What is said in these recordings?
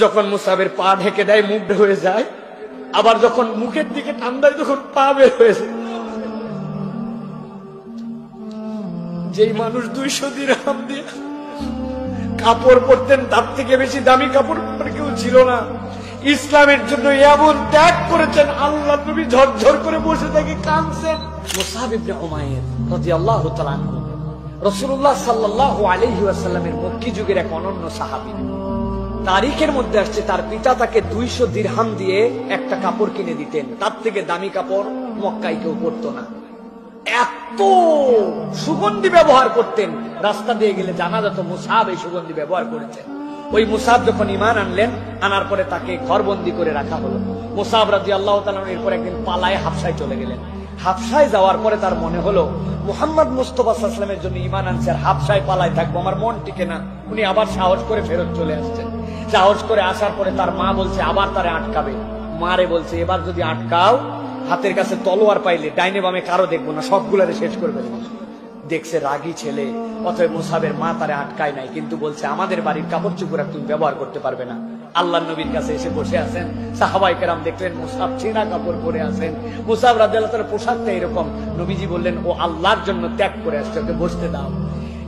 যখন মুসাবের পা ঢেকে দেয় মুখ হয়ে যায়, আবার যখন মুখের দিকে টান দেয় তখন পা বের হয়ে যায়। যেই মানুষ 200 দিরহাম দিয়ে কাপড় পরতেন, তার থেকে বেশি দামি কাপড় কেউ ছিল না। ইসলামের জন্য এমন ত্যাগ করেছেন, আল্লাহ নবী ঝরঝর করে বসে থেকে কাঁদছেন। মুসআব ইবনে উমাইর রাদিয়াল্লাহু তাআলা আনহু রাসূলুল্লাহ সাল্লাল্লাহু আলাইহি ওয়াসাল্লামের মক্কি যুগের এক অনন্য সাহাবী। তারিখের মধ্যে আসছে তার পিতা তাকে 200 দিরহাম দিয়ে একটা কাপড় কিনে দিতেন, তার থেকে দামি কাপড় মক্কায় কেউ পরতো না। এত সুগন্ধি ব্যবহার করতেন, রাস্তা দিয়ে গেলে জানা যেত মুসআব এই সুগন্ধি ব্যবহার করেছেন। ওই মুসআব যখন ঈমান আনলেন, আনার পরে তাকে ঘরবন্দি করে রাখা হলো। মুসআব রাদিয়াল্লাহু তাআলা এরপর একদিন পালায় হাবশায় চলে গেলেন। হাবশায় যাওয়ার পরে তার মনে হলো মুহাম্মদ মুস্তাফা সাল্লাল্লাহু আলাইহি ওয়াসাল্লামের জন্য ঈমান আনছে, আর হাবশায় পালায় থাকবো, আমার মন টিকে না। উনি আবার সাহস করে ফেরত চলে আসছেন। সাহস করে আসার পরে তার মা বলছে আবার তারে আটকাবে। মারে বলছে এবার যদি আটকাও, হাতের কাছে তলোয়ার পাইলে ডাইনে বামে কারো দেখবো না, সবগুলারে শেষ করবে। দেখছে রাগী ছেলে, অতএব মুসআবের মা তারে আটকায় নাই, কিন্তু বলছে আমাদের বাড়ির কাপড় চোপড় তুমি ব্যবহার করতে পারবে না। আল্লাহর নবীর কাছে এসে বসে আছেন, সাহাবায়ে কেরাম দেখলেন মুসআব ছেঁড়া কাপড় পরে আছেন। মুসআব রাদিয়াল্লাহু তাআলার পোশাকটা এরকম। নবীজি বললেন ও আল্লাহর জন্য ত্যাগ করে আসছে, ওকে বসতে দাও।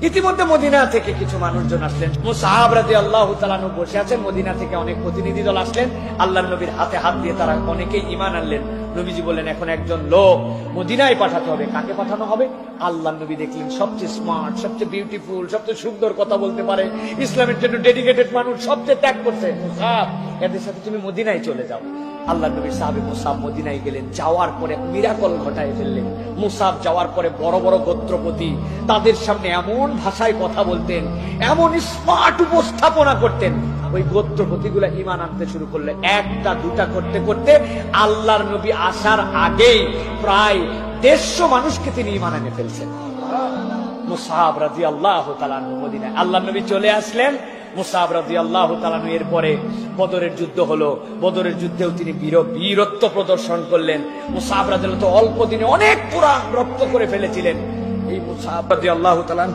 ইতিমধ্যে মদিনা থেকে কিছু মানুষজন আসলেন। মুসআব রাদিয়াল্লাহু তাআলা বসে আছেন, মদিনা থেকে অনেক প্রতিনিধি দল আসলেন। আল্লাহর নবীর হাতে হাত দিয়ে তারা অনেকেই ঈমান আনলেন। নবীজি বললেন এখন একজন লোক মদিনায় পাঠাতে হবে। কাকে পাঠানো হবে? আল্লাহর নবী দেখলেন সবচেয়ে স্মার্ট, সবচেয়ে বিউটিফুল, সবচেয়ে সুন্দর কথা বলতে পারে, ইসলামের জন্য ডেডিকেটেড মানুষ, সবচেয়ে ত্যাগ করছে। মুসআব, এদের সাথে তুমি মদিনায় চলে যাও। আল্লাহর নবীর সাহাবী মুসআব মদিনায় গেলেন। যাওয়ার পরে মিরাকল ঘটায় ফেললেন। মুসআব যাওয়ার পরে বড় বড় গোত্রপতি তাদের সামনে এমন ভাষায় কথা বলতেন, এমন স্মার্ট উপস্থাপনা করতেন, ওই গোত্রপতিগুলা ঈমান আনতে শুরু করলে। একটা দুটা করতে করতে আল্লাহর নবী আসার আগেই প্রায় 150 মানুষকে তিনি ঈমান এনে ফেলছেন। মুসআব রাদিয়াল্লাহু তাআলা মদিনায়, আল্লাহর নবী চলে আসলেন। মুসআব রাদিয়াল্লাহু তাআলা এরপরে বদরের যুদ্ধ হলো। বদরের যুদ্ধেও তিনি বীরত্ব প্রদর্শন করলেন। মুসআব রাদিয়াল্লাহু অল্প দিনে অনেক পুরাণ রপ্ত করে ফেলেছিলেন। এই মুসআব রাদিয়াল্লাহু তাআলা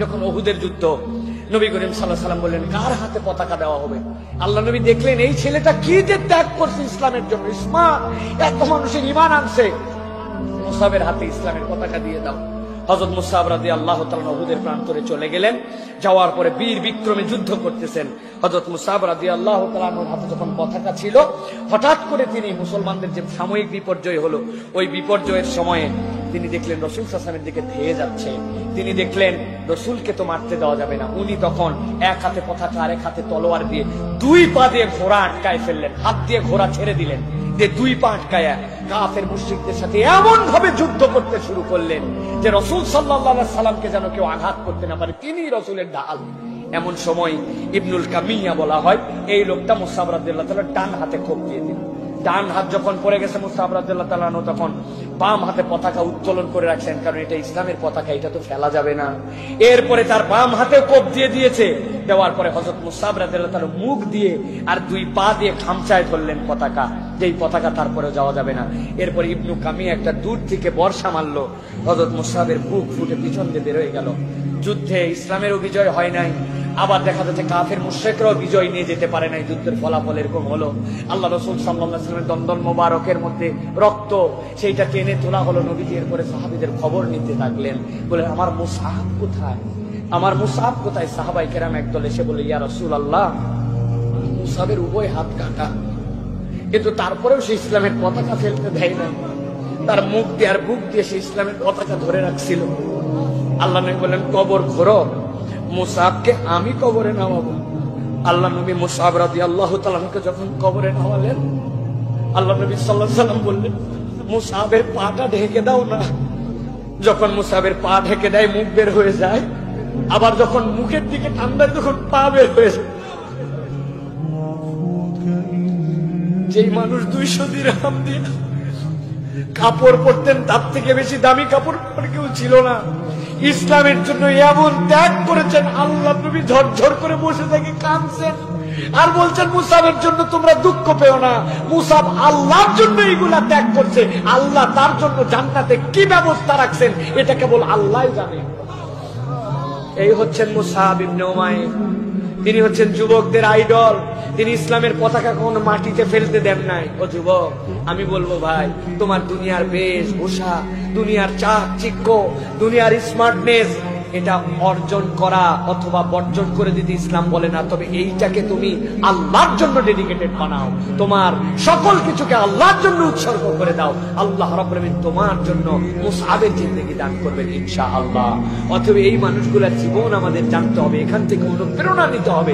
যখন উহুদের যুদ্ধ, নবী করিম সাল্লাল্লাহু আলাইহি ওয়াসাল্লাম বললেন কার হাতে পতাকা দেওয়া হবে? আল্লাহ নবী দেখলেন এই ছেলেটা কি যে ত্যাগ করছে ইসলামের জন্য, ইসলাম এত মানুষের ঈমান আনছে, মুসআবের হাতে ইসলামের পতাকা দিয়ে দাও। হযরত মুসআব রাদিয়াল্লাহু তাআলা উহুদের প্রান্তরে চলে গেলেন। যাওয়ার পরে বীর বিক্রমে যুদ্ধ করতেছেন। হযরত মুসআব রাদিয়াল্লাহু তাআলার হাতে যখন পতাকা ছিল, হঠাৎ করে তিনি মুসলমানদের যে সাময়িক বিপর্যয় হলো, ওই বিপর্যয়ের সময়ে তিনি দেখলেন রাসূল সাল্লাল্লাহু আলাইহি ওয়াসাল্লামের দিকে ধেয়ে যাচ্ছে। তিনি দেখলেন রাসূলকে তো মারতে দেওয়া যাবে না। উনি তখন এক হাতে পতাকা আর এক হাতে তলোয়ার দিয়ে 2 পা দিয়ে ঘোড়া আটকায় ফেললেন। হাত দিয়ে ঘোড়া ছেড়ে দিলেন, যে 2 পা আটকায়া কাফের মুশরিকদের সাথে এমন ভাবে যুদ্ধ করতে শুরু করলেন যে রাসূল সাল্লাল্লাহু আলাইহি ওয়াসাল্লামকে যেন কেউ আঘাত করতে না পারে, তিনি রাসূলের ঢাল। এমন সময় ইবনুল কামিয়া বলা হয়, এই লোকটা মুসআব রাদিয়াল্লাহু তাআলা ডান হাতে কোপ দিয়ে দিল। ডান হাত যখন পড়ে গেছে মুসআব রাদিয়াল্লাহু তাআলা তখন বাম হাতে পতাকা উত্তোলন করে রাখছেন, কারণ এটা ইসলামের পতাকা, এটা তো ফেলা যাবে না। এরপরে তার বাম হাতে কোপ দিয়ে দিয়েছে। দেওয়ার পরে হযরত মুসআব রাদিয়াল্লাহু তাআলা মুখ দিয়ে আর 2 পা দিয়ে খামচায় ধরলেন পতাকা, যেই পতাকা তারপরে যাওয়া যাবে না। এরপর ইবনু কামিয়া একটা দূর থেকে বর্ষা মারলো, হযরত মুসআবের বুক ফুটে পিছন দিয়ে বের হয়ে গেল। যুদ্ধে ইসলামেরও বিজয় হয় নাই, আবার দেখা যাচ্ছে কাফের মুশরিকরাও বিজয় নিয়ে যেতে পারে নাই। যুদ্ধের ফলাফল এরকম হলো। আল্লাহ রাসূল সাল্লাল্লাহু আলাইহি ওয়াসাল্লামের দন্দন মোবারকের মধ্যে রক্ত, সেইটা টেনে তোলা হলো। নবীজি এরপরে সাহাবীদের খবর নিতে লাগলেন, বলে আমার মুসআব কোথায়, আমার মুসআব কোথায়? সাহাবায়ে কেরাম একদল এসে বলে ইয়া রাসূলুল্লাহ, মুসআবের উভয় হাত কাটা, কিন্তু তারপরেও সে ইসলামের পতাকা ফেলতে দেয় না। তার মুখ দিয়ে আর বুক দিয়ে সে ইসলামের পতাকা ধরে রাখছিল। আল্লাহ নবী বললেন কবর খোঁড়ো, মুসআবকে আমি কবরে নামাবো। আল্লাহ নবী মুসআব রাদিয়াল্লাহু তাআলাকে যখন কবরে নামালেন, আল্লাহ নবী সাল্লাল্লাহু আলাইহি ওয়াসাল্লাম বললেন মুসআবের পাটা ঢেকে দাও না। যখন মুসআবের পা ঢেকে দেয় মুখ বের হয়ে যায়, আবার যখন মুখের দিকে টান দেয় তখন পা বের হয়ে যায়। যেই মানুষ 200 দিরহাম দিয়ে কাপড় পরতেন, তার থেকে বেশি দামি কাপড় কেউ ছিল না। ইসলামের জন্য এমন ত্যাগ করেছেন, আল্লাহ নবী ঝরঝর করে বসে থেকে কাঁদছেন আর বলছেন মুসআবের জন্য তোমরা দুঃখ পেও না। মুসআব আল্লাহর জন্য এইগুলা ত্যাগ করছে, আল্লাহ তার জন্য জান্নাতে কি ব্যবস্থা রাখছেন এটা কেবল আল্লাহই জানে। এই হচ্ছেন মুসআব ইবনে উমাইর। তিনি হচ্ছেন যুবকদের আইডল। তিনি ইসলামের পতাকা কখনো মাটিতে ফেলতে দেন নাই। ও যুবক, আমি বলবো ভাই, তোমার দুনিয়ার বেশভূষা, দুনিয়ার চাকচিক্য, দুনিয়ার স্মার্টনেস, এটা অর্জন করা অথবা বর্জন করে দিতে ইসলাম বলে না। তবে এইটাকে তুমি আল্লাহর জন্য ডেডিকেটেড বানাও, তোমার সকল কিছুকে আল্লাহর জন্য উৎসর্গ করে দাও। আল্লাহ রাব্বুল আলামিন তোমার জন্য মুসআবের জিন্দেগি দান করবেন ইনশাআল্লাহ। অতএব এই মানুষগুলোর জীবন আমাদের জানতে হবে, এখান থেকে অনুপ্রেরণা নিতে হবে।